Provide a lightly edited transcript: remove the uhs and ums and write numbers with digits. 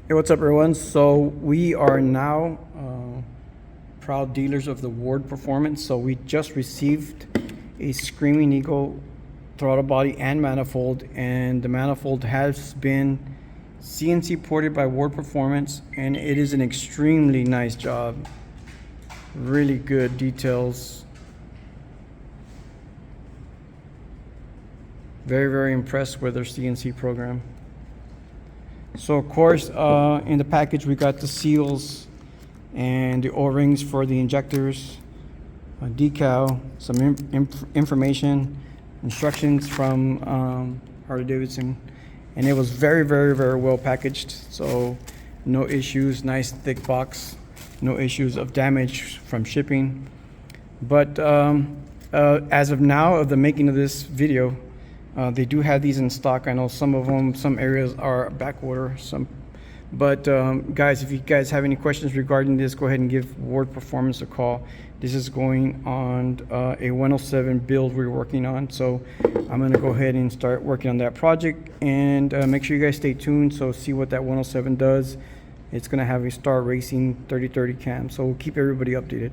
Hey, what's up, everyone? So we are now proud dealers of the Ward Performance. So we just received a Screaming Eagle throttle body and manifold, and the manifold has been CNC ported by Ward Performance, and it is an extremely nice job. Really good details. Very, very impressed with their CNC program. So of course, in the package we got the seals and the O-rings for the injectors, a decal, some information, instructions from Harley Davidson, and it was very, very, very well packaged. So no issues, nice thick box, no issues of damage from shipping. But as of now, of the making of this video, they do have these in stock. I know some of them, some areas are back order, but guys, if you guys have any questions regarding this, go ahead and give Ward Performance a call. This is going on a 107 build we're working on, so I'm going to go ahead and start working on that project, and make sure you guys stay tuned, so see what that 107 does. It's going to have a Star Racing 3030 cam, so we'll keep everybody updated.